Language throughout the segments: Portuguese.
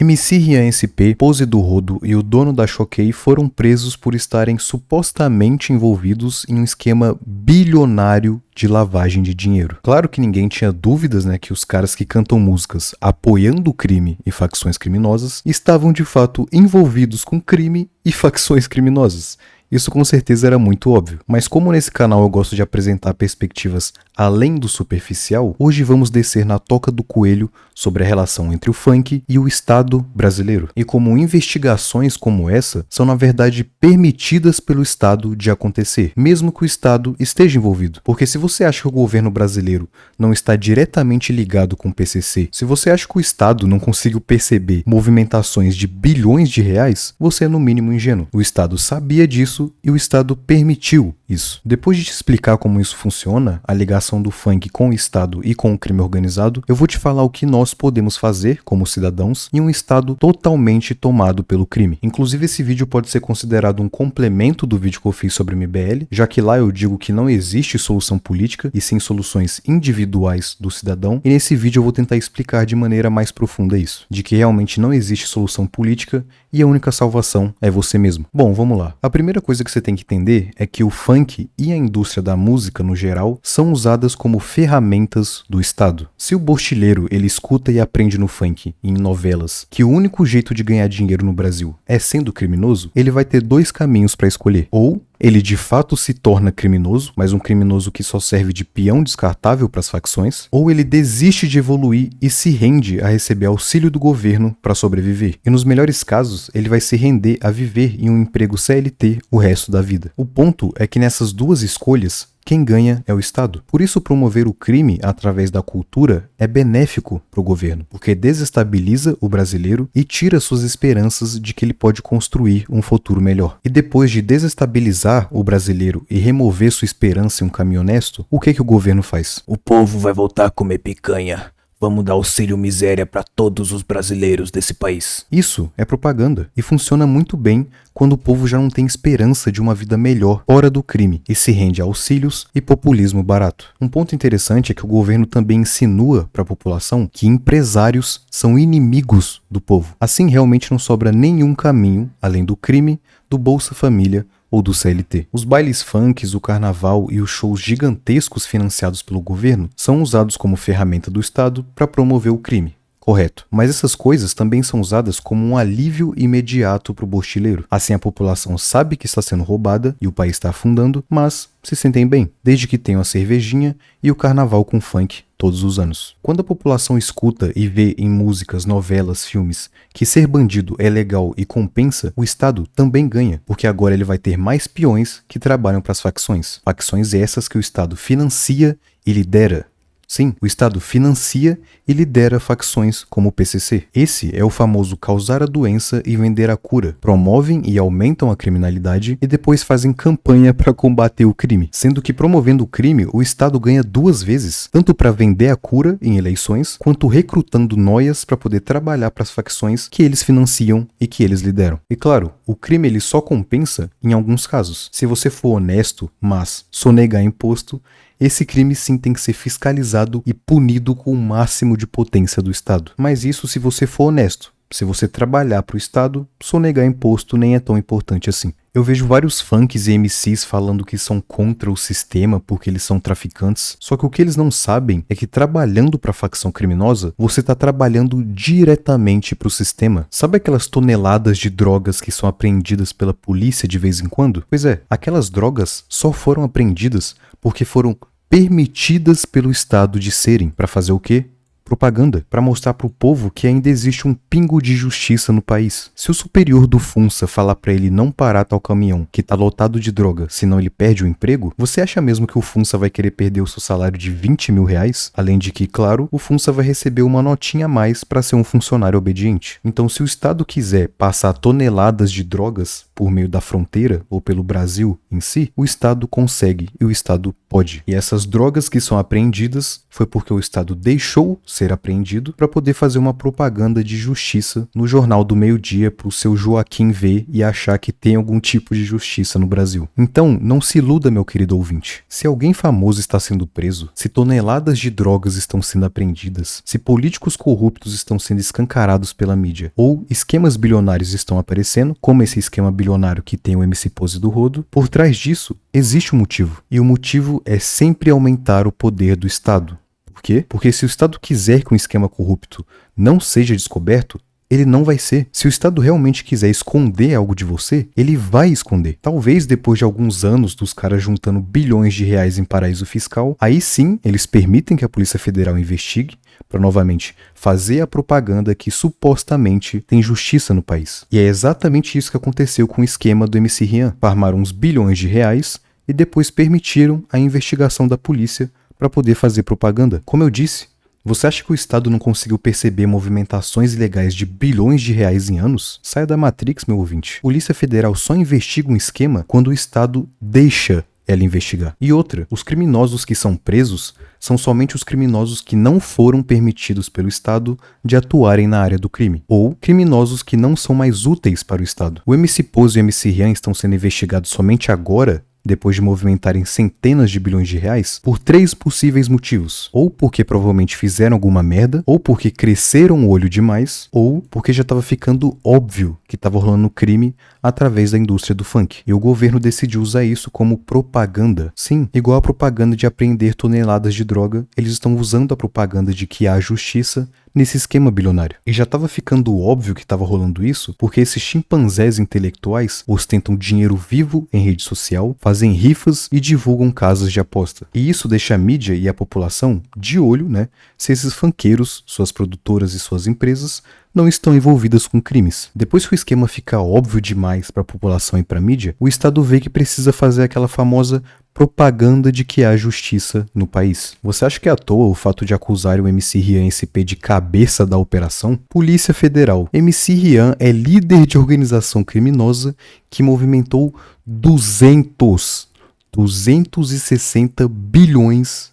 MC Rian SP, Pose do Rodo e o dono da Choquei foram presos por estarem supostamente envolvidos em um esquema bilionário de lavagem de dinheiro. Claro que ninguém tinha dúvidas, que os caras que cantam músicas apoiando o crime e facções criminosas estavam de fato envolvidos com crime e facções criminosas. Isso com certeza era muito óbvio, mas como nesse canal eu gosto de apresentar perspectivas além do superficial, hoje vamos descer na toca do coelho sobre a relação entre o funk e o Estado brasileiro, e como investigações como essa são na verdade permitidas pelo Estado de acontecer, mesmo que o Estado esteja envolvido. Porque se você acha que o governo brasileiro não está diretamente ligado com o PCC, se você acha que o Estado não conseguiu perceber movimentações de bilhões de reais, você é no mínimo ingênuo. O Estado sabia disso e o Estado permitiu isso. Depois de te explicar como isso funciona, a ligação do funk com o Estado e com o crime organizado, eu vou te falar o que nós podemos fazer como cidadãos em um Estado totalmente tomado pelo crime. Inclusive esse vídeo pode ser considerado um complemento do vídeo que eu fiz sobre o MBL, já que lá eu digo que não existe solução política e sim soluções individuais do cidadão, e nesse vídeo eu vou tentar explicar de maneira mais profunda isso, de que realmente não existe solução política e a única salvação é você mesmo. Bom, vamos lá. A primeira coisa que você tem que entender é que o funk e a indústria da música no geral são usadas como ferramentas do Estado. Se o bochileiro ele escuta e aprende no funk e em novelas que o único jeito de ganhar dinheiro no Brasil é sendo criminoso, ele vai ter dois caminhos para escolher. Ou ele de fato se torna criminoso, mas um criminoso que só serve de peão descartável para as facções, ou ele desiste de evoluir e se rende a receber auxílio do governo para sobreviver. E nos melhores casos, ele vai se render a viver em um emprego CLT o resto da vida. O ponto é que nessas duas escolhas, quem ganha é o Estado. Por isso, promover o crime através da cultura é benéfico para o governo, porque desestabiliza o brasileiro e tira suas esperanças de que ele pode construir um futuro melhor. E depois de desestabilizar o brasileiro e remover sua esperança em um caminho honesto, o que o governo faz? O povo vai voltar a comer picanha. Vamos dar auxílio miséria para todos os brasileiros desse país. Isso é propaganda e funciona muito bem quando o povo já não tem esperança de uma vida melhor fora do crime e se rende a auxílios e populismo barato. Um ponto interessante é que o governo também insinua para a população que empresários são inimigos do povo. Assim realmente não sobra nenhum caminho além do crime, do Bolsa Família ou do CLT. Os bailes funks, o carnaval e os shows gigantescos financiados pelo governo são usados como ferramenta do Estado para promover o crime. Correto. Mas essas coisas também são usadas como um alívio imediato para o bochileiro. Assim a população sabe que está sendo roubada e o país está afundando, mas se sentem bem, desde que tenham a cervejinha e o carnaval com funk todos os anos. Quando a população escuta e vê em músicas, novelas, filmes que ser bandido é legal e compensa, o Estado também ganha, porque agora ele vai ter mais peões que trabalham para as facções. Facções essas que o Estado financia e lidera. Sim, o Estado financia e lidera facções como o PCC. Esse é o famoso causar a doença e vender a cura. Promovem e aumentam a criminalidade e depois fazem campanha para combater o crime. Sendo que promovendo o crime, o Estado ganha duas vezes, tanto para vender a cura em eleições, quanto recrutando noias para poder trabalhar para as facções que eles financiam e que eles lideram. E claro, o crime ele só compensa em alguns casos. Se você for honesto, mas sonegar imposto, esse crime sim tem que ser fiscalizado e punido com o máximo de potência do Estado. Mas isso se você for honesto. Se você trabalhar para o Estado, sonegar imposto nem é tão importante assim. Eu vejo vários funks e MCs falando que são contra o sistema porque eles são traficantes, só que o que eles não sabem é que trabalhando para a facção criminosa, você está trabalhando diretamente para o sistema. Sabe aquelas toneladas de drogas que são apreendidas pela polícia de vez em quando? Pois é, aquelas drogas só foram apreendidas porque foram permitidas pelo Estado de serem. Para fazer o quê? Propaganda, para mostrar para o povo que ainda existe um pingo de justiça no país. Se o superior do Funça falar para ele não parar tal caminhão que tá lotado de droga, senão ele perde o emprego, você acha mesmo que o Funça vai querer perder o seu salário de 20 mil reais? Além de que, claro, o Funça vai receber uma notinha a mais para ser um funcionário obediente. Então, se o Estado quiser passar toneladas de drogas por meio da fronteira ou pelo Brasil em si, o Estado consegue e o Estado pode. E essas drogas que são apreendidas foi porque o Estado deixou ser apreendido para poder fazer uma propaganda de justiça no Jornal do Meio-Dia pro seu Joaquim ver e achar que tem algum tipo de justiça no Brasil. Então, não se iluda, meu querido ouvinte. Se alguém famoso está sendo preso, se toneladas de drogas estão sendo apreendidas, se políticos corruptos estão sendo escancarados pela mídia, ou esquemas bilionários estão aparecendo, como esse esquema bilionário que tem o MC Pose do Rodo, por trás disso existe um motivo. E o motivo é sempre aumentar o poder do Estado. Por quê? Porque se o Estado quiser que um esquema corrupto não seja descoberto, ele não vai ser. Se o Estado realmente quiser esconder algo de você, ele vai esconder. Talvez depois de alguns anos dos caras juntando bilhões de reais em paraíso fiscal, aí sim eles permitem que a Polícia Federal investigue para novamente fazer a propaganda que supostamente tem justiça no país. E é exatamente isso que aconteceu com o esquema do MC Rian. Farmaram uns bilhões de reais e depois permitiram a investigação da polícia para poder fazer propaganda. Como eu disse, você acha que o Estado não conseguiu perceber movimentações ilegais de bilhões de reais em anos? Saia da Matrix, meu ouvinte. Polícia Federal só investiga um esquema quando o Estado deixa ela investigar. E outra, os criminosos que são presos são somente os criminosos que não foram permitidos pelo Estado de atuarem na área do crime, ou criminosos que não são mais úteis para o Estado. O MC Pose e o MC Rian estão sendo investigados somente agora, depois de movimentarem centenas de bilhões de reais, por 3 possíveis motivos. Ou porque provavelmente fizeram alguma merda, ou porque cresceram o olho demais, ou porque já estava ficando óbvio que estava rolando crime através da indústria do funk. E o governo decidiu usar isso como propaganda. Sim, igual a propaganda de apreender toneladas de droga, eles estão usando a propaganda de que há justiça nesse esquema bilionário. E já estava ficando óbvio que estava rolando isso porque esses chimpanzés intelectuais ostentam dinheiro vivo em rede social, fazem rifas e divulgam casas de aposta. E isso deixa a mídia e a população de olho, né, se esses funkeiros, suas produtoras e suas empresas não estão envolvidas com crimes. Depois que o esquema fica óbvio demais para a população e para a mídia, o Estado vê que precisa fazer aquela famosa propaganda de que há justiça no país. Você acha que é à toa o fato de acusar o MC Rian SP de cabeça da operação? Polícia Federal. MC Rian é líder de organização criminosa que movimentou 260 bilhões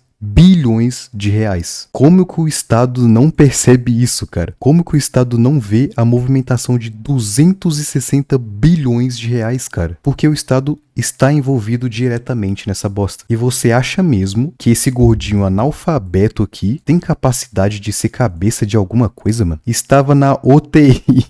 de reais. Como que o Estado não percebe isso, cara? Como que o Estado não vê a movimentação de 260 bilhões de reais, cara? Porque o Estado está envolvido diretamente nessa bosta. E você acha mesmo que esse gordinho analfabeto aqui tem capacidade de ser cabeça de alguma coisa, mano? Estava na UTI.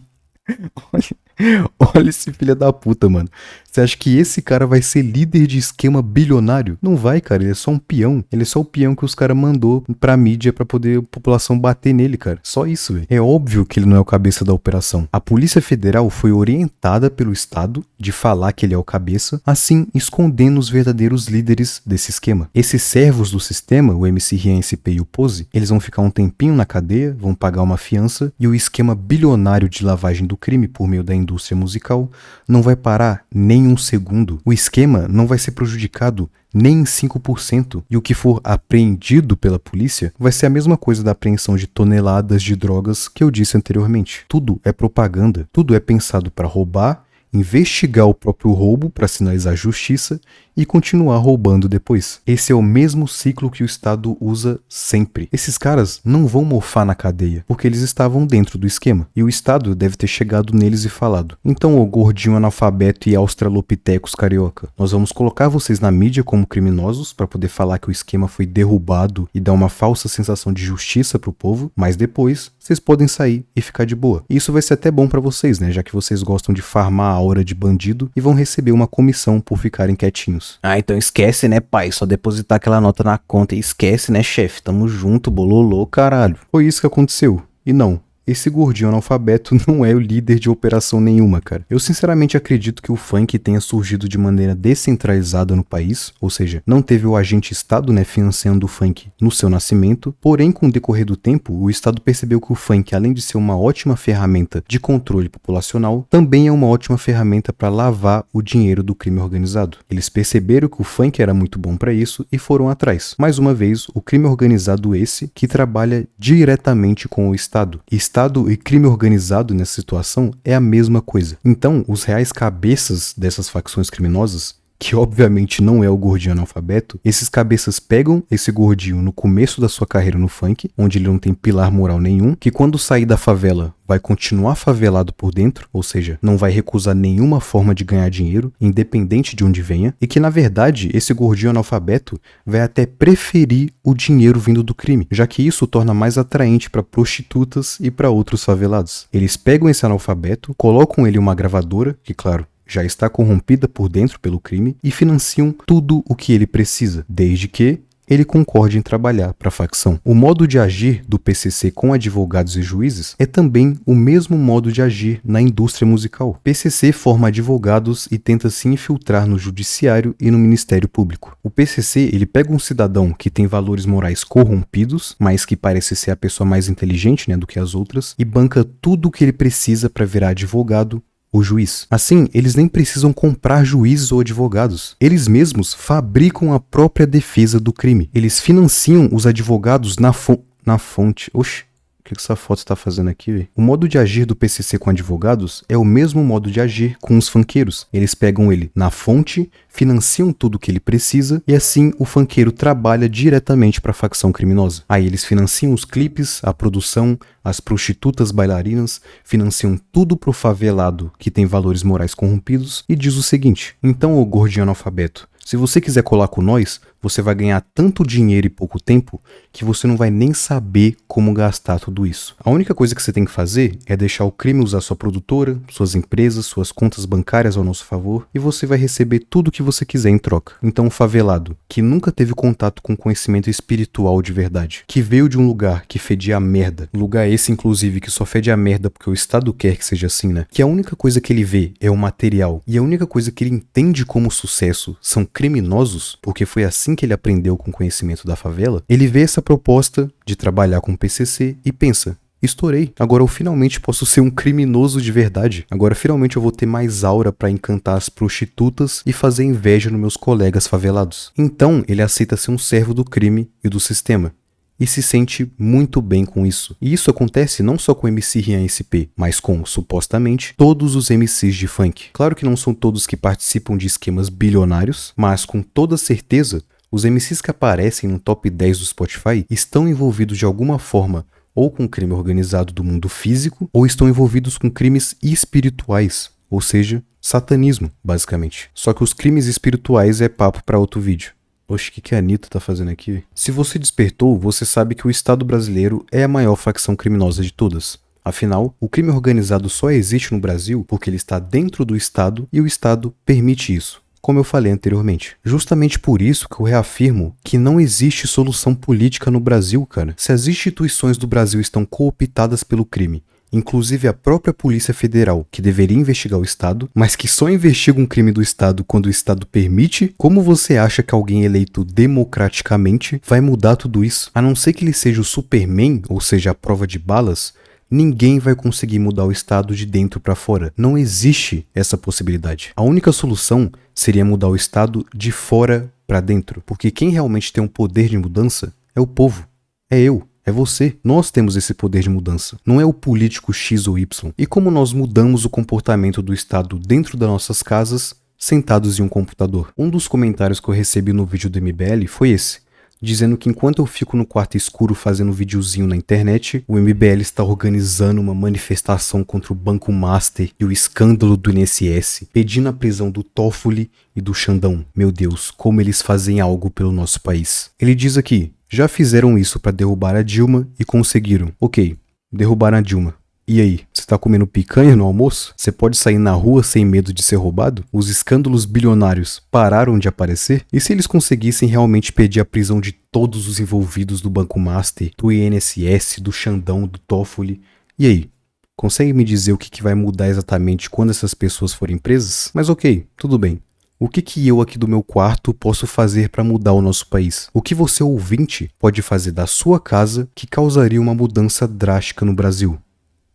Olha esse filho da puta, mano. Você acha que esse cara vai ser líder de esquema bilionário? Não vai, cara. Ele é só um peão. Ele é só o peão que os caras mandou pra mídia pra poder a população bater nele, cara. Só isso, velho. É óbvio que ele não é o cabeça da operação. A Polícia Federal foi orientada pelo Estado de falar que ele é o cabeça, assim escondendo os verdadeiros líderes desse esquema. Esses servos do sistema, o MC Rian SP e o Pose, eles vão ficar um tempinho na cadeia, vão pagar uma fiança e o esquema bilionário de lavagem do crime por meio da indústria musical não vai parar nem um segundo. O esquema não vai ser prejudicado nem em 5%, e o que for apreendido pela polícia vai ser a mesma coisa da apreensão de toneladas de drogas que eu disse anteriormente. Tudo é propaganda, tudo é pensado para roubar, investigar o próprio roubo para sinalizar justiça e continuar roubando depois. Esse é o mesmo ciclo que o Estado usa sempre. Esses caras não vão mofar na cadeia, porque eles estavam dentro do esquema. E o Estado deve ter chegado neles e falado: então, ô gordinho analfabeto e australopitecos carioca, nós vamos colocar vocês na mídia como criminosos para poder falar que o esquema foi derrubado e dar uma falsa sensação de justiça pro povo, mas depois vocês podem sair e ficar de boa. E isso vai ser até bom para vocês, né? Já que vocês gostam de farmar a aura de bandido e vão receber uma comissão por ficarem quietinhos. Ah, então esquece, né, pai? Só depositar aquela nota na conta e esquece, né, chefe? Tamo junto, bololô, caralho. Foi isso que aconteceu. E não, esse gordinho analfabeto não é o líder de operação nenhuma, cara. Eu sinceramente acredito que o funk tenha surgido de maneira descentralizada no país, ou seja, não teve o agente Estado, né, financiando o funk no seu nascimento, porém com o decorrer do tempo, o Estado percebeu que o funk, além de ser uma ótima ferramenta de controle populacional, também é uma ótima ferramenta para lavar o dinheiro do crime organizado. Eles perceberam que o funk era muito bom para isso e foram atrás. Mais uma vez, o crime organizado esse que trabalha diretamente com o Estado. Estado e crime organizado nessa situação é a mesma coisa. Então, os reais cabeças dessas facções criminosas, que obviamente não é o gordinho analfabeto, esses cabeças pegam esse gordinho no começo da sua carreira no funk, onde ele não tem pilar moral nenhum, que quando sair da favela vai continuar favelado por dentro, ou seja, não vai recusar nenhuma forma de ganhar dinheiro, independente de onde venha, e que na verdade esse gordinho analfabeto vai até preferir o dinheiro vindo do crime, já que isso o torna mais atraente para prostitutas e para outros favelados. Eles pegam esse analfabeto, colocam ele em uma gravadora, que claro, já está corrompida por dentro pelo crime, e financiam tudo o que ele precisa, desde que ele concorde em trabalhar para a facção. O modo de agir do PCC com advogados e juízes é também o mesmo modo de agir na indústria musical. PCC forma advogados e tenta se infiltrar no judiciário e no Ministério Público. O PCC, ele pega um cidadão que tem valores morais corrompidos, mas que parece ser a pessoa mais inteligente, do que as outras, e banca tudo o que ele precisa para virar advogado, o juiz. Assim, eles nem precisam comprar juízes ou advogados. Eles mesmos fabricam a própria defesa do crime. Eles financiam os advogados na fonte. Oxi, o que essa foto está fazendo aqui, véio? O modo de agir do PCC com advogados é o mesmo modo de agir com os funkeiros. Eles pegam ele na fonte, financiam tudo o que ele precisa e assim o funkeiro trabalha diretamente para a facção criminosa. Aí eles financiam os clipes, a produção, as prostitutas bailarinas, financiam tudo pro favelado que tem valores morais corrompidos e diz o seguinte: então, ô gordinho analfabeto, se você quiser colar com nós, você vai ganhar tanto dinheiro e pouco tempo que você não vai nem saber como gastar tudo isso. A única coisa que você tem que fazer é deixar o crime usar sua produtora, suas empresas, suas contas bancárias ao nosso favor e você vai receber tudo o que você quiser em troca. Então o favelado, que nunca teve contato com conhecimento espiritual de verdade, que veio de um lugar que fedia a merda, lugar esse inclusive que só fede a merda porque o Estado quer que seja assim, que a única coisa que ele vê é o material e a única coisa que ele entende como sucesso são criminosos, porque foi assim que ele aprendeu com o conhecimento da favela, ele vê essa proposta de trabalhar com o PCC e pensa: estourei, agora eu finalmente posso ser um criminoso de verdade, agora finalmente eu vou ter mais aura pra encantar as prostitutas e fazer inveja nos meus colegas favelados. Então ele aceita ser um servo do crime e do sistema. E se sente muito bem com isso. E isso acontece não só com o MC Rian SP, mas com, supostamente, todos os MCs de funk. Claro que não são todos que participam de esquemas bilionários, mas com toda certeza, os MCs que aparecem no top 10 do Spotify estão envolvidos de alguma forma ou com crime organizado do mundo físico, ou estão envolvidos com crimes espirituais, ou seja, satanismo, basicamente. Só que os crimes espirituais é papo para outro vídeo. Oxe, o que a Anitta tá fazendo aqui? Se você despertou, você sabe que o Estado brasileiro é a maior facção criminosa de todas. Afinal, o crime organizado só existe no Brasil porque ele está dentro do Estado e o Estado permite isso, como eu falei anteriormente. Justamente por isso que eu reafirmo que não existe solução política no Brasil, cara. Se as instituições do Brasil estão cooptadas pelo crime, inclusive a própria Polícia Federal, que deveria investigar o Estado, mas que só investiga um crime do Estado quando o Estado permite, como você acha que alguém eleito democraticamente vai mudar tudo isso? A não ser que ele seja o Superman, ou seja, a prova de balas, ninguém vai conseguir mudar o Estado de dentro para fora. Não existe essa possibilidade. A única solução seria mudar o Estado de fora para dentro, porque quem realmente tem um poder de mudança é o povo, é eu. É você. Nós temos esse poder de mudança. Não é o político X ou Y. E como nós mudamos o comportamento do Estado dentro das nossas casas, sentados em um computador? Um dos comentários que eu recebi no vídeo do MBL foi esse, dizendo que enquanto eu fico no quarto escuro fazendo um videozinho na internet, o MBL está organizando uma manifestação contra o Banco Master e o escândalo do INSS, pedindo a prisão do Toffoli e do Xandão. Meu Deus, como eles fazem algo pelo nosso país. Ele diz aqui: já fizeram isso para derrubar a Dilma e conseguiram. Ok, derrubaram a Dilma. E aí, você tá comendo picanha no almoço? Você pode sair na rua sem medo de ser roubado? Os escândalos bilionários pararam de aparecer? E se eles conseguissem realmente pedir a prisão de todos os envolvidos do Banco Master, do INSS, do Xandão, do Toffoli? E aí? Consegue me dizer o que vai mudar exatamente quando essas pessoas forem presas? Mas ok, tudo bem. O que eu aqui do meu quarto posso fazer para mudar o nosso país? O que você, ouvinte, pode fazer da sua casa que causaria uma mudança drástica no Brasil?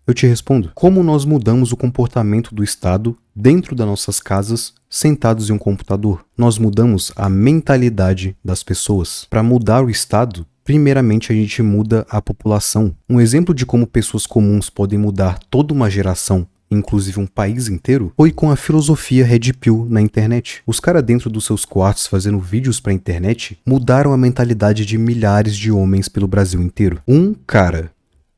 Eu te respondo: como nós mudamos o comportamento do Estado dentro das nossas casas, sentados em um computador? Nós mudamos a mentalidade das pessoas. Para mudar o Estado, primeiramente a gente muda a população. Um exemplo de como pessoas comuns podem mudar toda uma geração inclusive um país inteiro, foi com a filosofia Red Pill na internet. Os caras dentro dos seus quartos fazendo vídeos pra internet mudaram a mentalidade de milhares de homens pelo Brasil inteiro.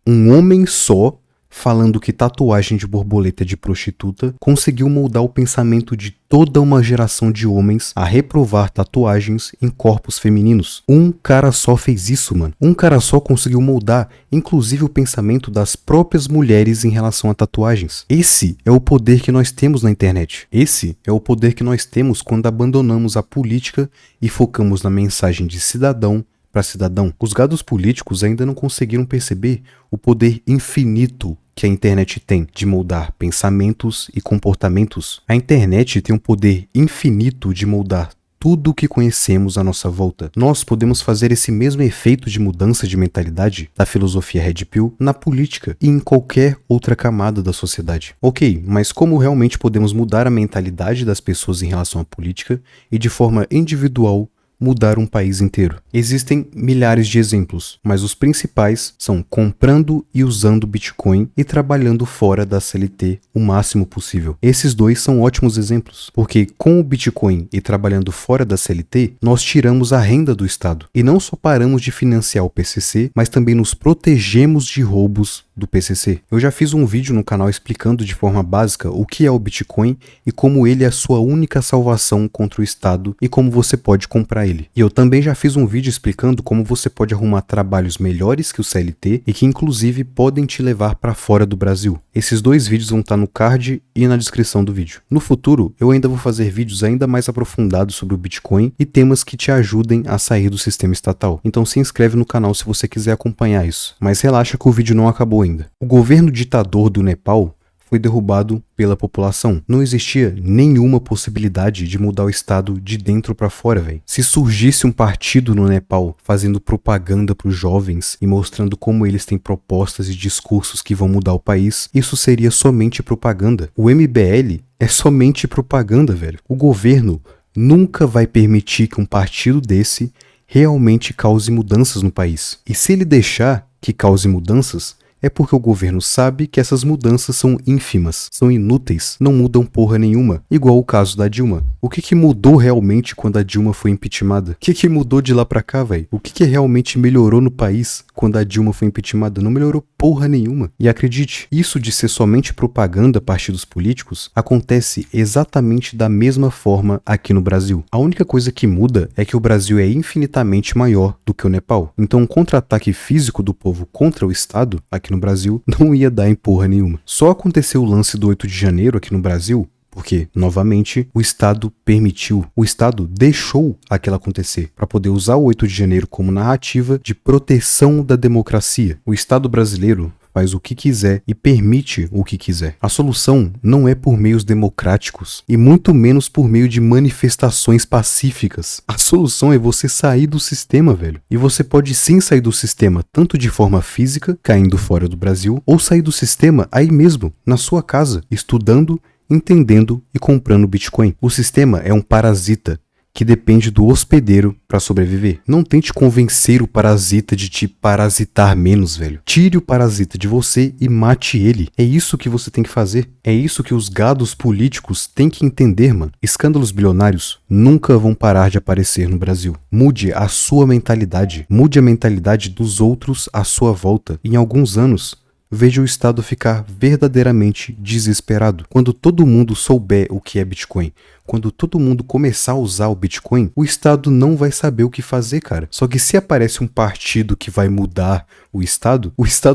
Um homem só, falando que tatuagem de borboleta é de prostituta, conseguiu moldar o pensamento de toda uma geração de homens a reprovar tatuagens em corpos femininos. Um cara só fez isso, mano. Um cara só conseguiu moldar, inclusive, o pensamento das próprias mulheres em relação a tatuagens. Esse é o poder que nós temos na internet. Esse é o poder que nós temos quando abandonamos a política e focamos na mensagem de cidadão para cidadão. Os gados políticos ainda não conseguiram perceber o poder infinito que a internet tem de moldar pensamentos e comportamentos. A internet tem um poder infinito de moldar tudo o que conhecemos à nossa volta. Nós podemos fazer esse mesmo efeito de mudança de mentalidade da filosofia Red Pill na política e em qualquer outra camada da sociedade. Ok, mas como realmente podemos mudar a mentalidade das pessoas em relação à política e de forma individual mudar um país inteiro? Existem milhares de exemplos, mas os principais são comprando e usando Bitcoin e trabalhando fora da CLT o máximo possível. Esses dois são ótimos exemplos, porque com o Bitcoin e trabalhando fora da CLT, nós tiramos a renda do Estado. E não só paramos de financiar o PCC, mas também nos protegemos de roubos do PCC. Eu já fiz um vídeo no canal explicando de forma básica o que é o Bitcoin e como ele é a sua única salvação contra o Estado e como você pode comprar ele. E eu também já fiz um vídeo explicando como você pode arrumar trabalhos melhores que o CLT e que inclusive podem te levar para fora do Brasil. Esses dois vídeos vão estar no card e na descrição do vídeo. No futuro, eu ainda vou fazer vídeos ainda mais aprofundados sobre o Bitcoin e temas que te ajudem a sair do sistema estatal. Então se inscreve no canal se você quiser acompanhar isso. Mas relaxa que o vídeo não acabou ainda. O governo ditador do Nepal foi derrubado pela população. Não existia nenhuma possibilidade de mudar o estado de dentro para fora, velho. Se surgisse um partido no Nepal fazendo propaganda para os jovens e mostrando como eles têm propostas e discursos que vão mudar o país, isso seria somente propaganda. O MBL é somente propaganda, velho. O governo nunca vai permitir que um partido desse realmente cause mudanças no país. E se ele deixar que cause mudanças, é porque o governo sabe que essas mudanças são ínfimas, são inúteis, não mudam porra nenhuma, igual o caso da Dilma. O que mudou realmente quando a Dilma foi impeachmentada? O que mudou de lá pra cá, velho? O que realmente melhorou no país quando a Dilma foi impeachmentada? Não melhorou porra nenhuma. E acredite, isso de ser somente propaganda a partidos políticos acontece exatamente da mesma forma aqui no Brasil. A única coisa que muda é que o Brasil é infinitamente maior do que o Nepal. Então um contra-ataque físico do povo contra o Estado aqui no Brasil não ia dar em porra nenhuma. Só aconteceu o lance do 8 de janeiro aqui no Brasil porque, novamente, o Estado permitiu, o Estado deixou aquilo acontecer para poder usar o 8 de janeiro como narrativa de proteção da democracia. O Estado brasileiro faz o que quiser e permite o que quiser. A solução não é por meios democráticos e muito menos por meio de manifestações pacíficas. A solução é você sair do sistema, velho. E você pode sim sair do sistema tanto de forma física, caindo fora do Brasil, ou sair do sistema aí mesmo, na sua casa, estudando, entendendo e comprando Bitcoin. O sistema é um parasita que depende do hospedeiro para sobreviver. Não tente convencer o parasita de te parasitar menos, velho. Tire o parasita de você e mate ele. É isso que você tem que fazer. É isso que os gados políticos têm que entender, mano. Escândalos bilionários nunca vão parar de aparecer no Brasil. Mude a sua mentalidade. Mude a mentalidade dos outros à sua volta. Em alguns anos, veja o Estado ficar verdadeiramente desesperado. Quando todo mundo souber o que é Bitcoin, quando todo mundo começar a usar o Bitcoin, o Estado não vai saber o que fazer, cara. Só que se aparece um partido que vai mudar o Estado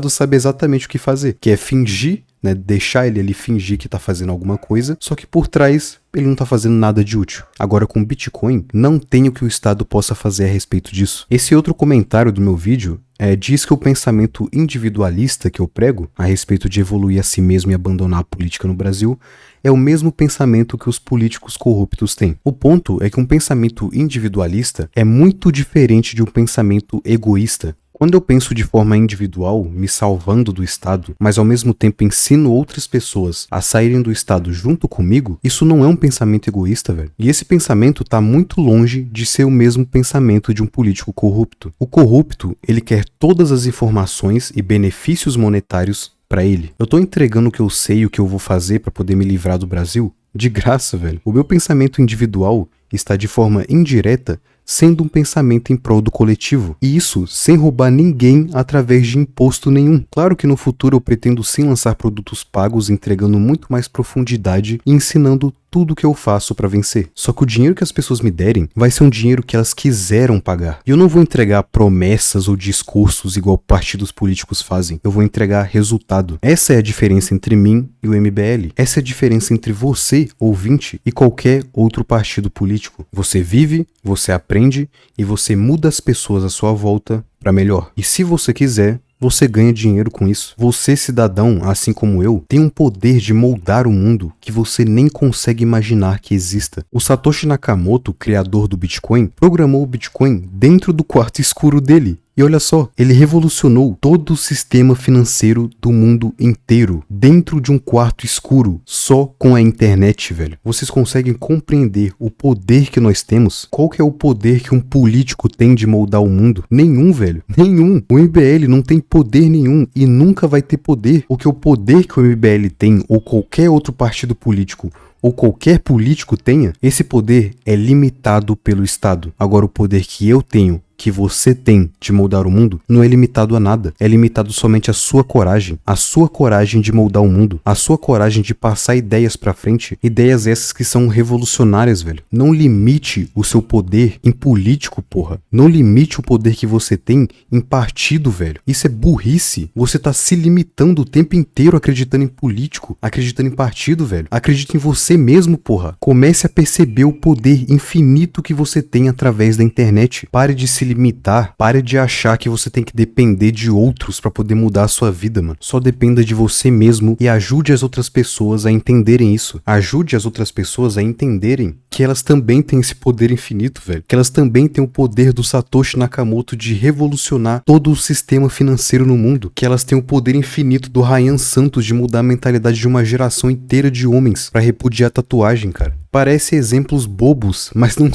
sabe exatamente o que fazer, que é fingir, né, deixar ele ali fingir que tá fazendo alguma coisa, só que por trás ele não tá fazendo nada de útil. Agora com Bitcoin, não tem o que o Estado possa fazer a respeito disso. Esse outro comentário do meu vídeo diz que o pensamento individualista que eu prego a respeito de evoluir a si mesmo e abandonar a política no Brasil é o mesmo pensamento que os políticos corruptos têm. O ponto é que um pensamento individualista é muito diferente de um pensamento egoísta. Quando eu penso de forma individual, me salvando do Estado, mas ao mesmo tempo ensino outras pessoas a saírem do Estado junto comigo, isso não é um pensamento egoísta, velho. E esse pensamento tá muito longe de ser o mesmo pensamento de um político corrupto. O corrupto, ele quer todas as informações e benefícios monetários pra ele? Eu tô entregando o que eu sei e o que eu vou fazer pra poder me livrar do Brasil? De graça, velho. O meu pensamento individual está de forma indireta sendo um pensamento em prol do coletivo. E isso sem roubar ninguém através de imposto nenhum. Claro que no futuro eu pretendo sim lançar produtos pagos entregando muito mais profundidade e ensinando tudo que eu faço pra vencer. Só que o dinheiro que as pessoas me derem vai ser um dinheiro que elas quiseram pagar. E eu não vou entregar promessas ou discursos igual partidos políticos fazem. Eu vou entregar resultado. Essa é a diferença entre mim e o MBL. Essa é a diferença entre você, ouvinte, e qualquer outro partido político. Você vive, você aprende e você muda as pessoas à sua volta pra melhor. E se você quiser, você ganha dinheiro com isso. Você, cidadão, assim como eu, tem um poder de moldar o mundo que você nem consegue imaginar que exista. O Satoshi Nakamoto, criador do Bitcoin, programou o Bitcoin dentro do quarto escuro dele. E olha só, ele revolucionou todo o sistema financeiro do mundo inteiro, dentro de um quarto escuro, só com a internet, velho. Vocês conseguem compreender o poder que nós temos? Qual que é o poder que um político tem de moldar o mundo? Nenhum, velho. Nenhum. O MBL não tem poder nenhum e nunca vai ter poder. Porque o poder que o MBL tem, ou qualquer outro partido político, ou qualquer político tenha, esse poder é limitado pelo Estado. Agora, o poder que eu tenho, que você tem de moldar o mundo, não é limitado a nada. É limitado somente à sua coragem. A sua coragem de moldar o mundo. A sua coragem de passar ideias pra frente. Ideias essas que são revolucionárias, velho. Não limite o seu poder em político, porra. Não limite o poder que você tem em partido, velho. Isso é burrice. Você tá se limitando o tempo inteiro acreditando em político, acreditando em partido, velho. Acredita em você mesmo, porra. Comece a perceber o poder infinito que você tem através da internet. Pare de se limitar, pare de achar que você tem que depender de outros pra poder mudar a sua vida, mano. Só dependa de você mesmo e ajude as outras pessoas a entenderem isso. Ajude as outras pessoas a entenderem que elas também têm esse poder infinito, velho. Que elas também têm o poder do Satoshi Nakamoto de revolucionar todo o sistema financeiro no mundo. Que elas têm o poder infinito do Ryan Santos de mudar a mentalidade de uma geração inteira de homens pra repudiar a tatuagem, cara. Parece exemplos bobos, mas não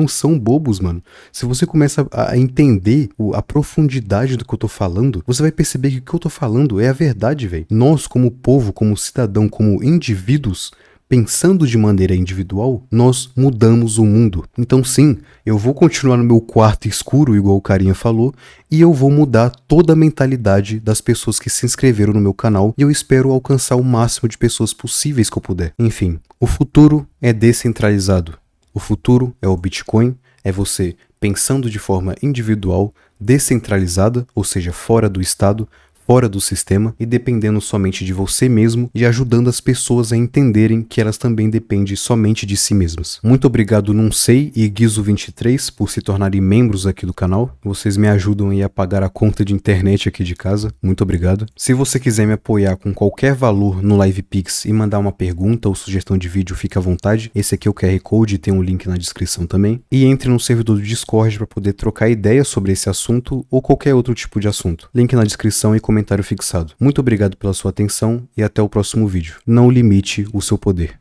são bobos, mano. Se você começa a entender a profundidade do que eu tô falando, você vai perceber que o que eu tô falando é a verdade, velho. Nós, como povo, como cidadão, como indivíduos, pensando de maneira individual, nós mudamos o mundo. Então sim, eu vou continuar no meu quarto escuro, igual o carinha falou, e eu vou mudar toda a mentalidade das pessoas que se inscreveram no meu canal, e eu espero alcançar o máximo de pessoas possíveis que eu puder. Enfim, o futuro é descentralizado. O futuro é o Bitcoin, é você pensando de forma individual, descentralizada, ou seja, fora do Estado, fora do sistema e dependendo somente de você mesmo e ajudando as pessoas a entenderem que elas também dependem somente de si mesmas. Muito obrigado Nunsei e Guizo23 por se tornarem membros aqui do canal. Vocês me ajudam aí a pagar a conta de internet aqui de casa. Muito obrigado. Se você quiser me apoiar com qualquer valor no LivePix e mandar uma pergunta ou sugestão de vídeo, fique à vontade. Esse aqui é o QR Code e tem um link na descrição também. E entre no servidor do Discord para poder trocar ideias sobre esse assunto ou qualquer outro tipo de assunto. Link na descrição e comentário fixado. Muito obrigado pela sua atenção e até o próximo vídeo. Não limite o seu poder.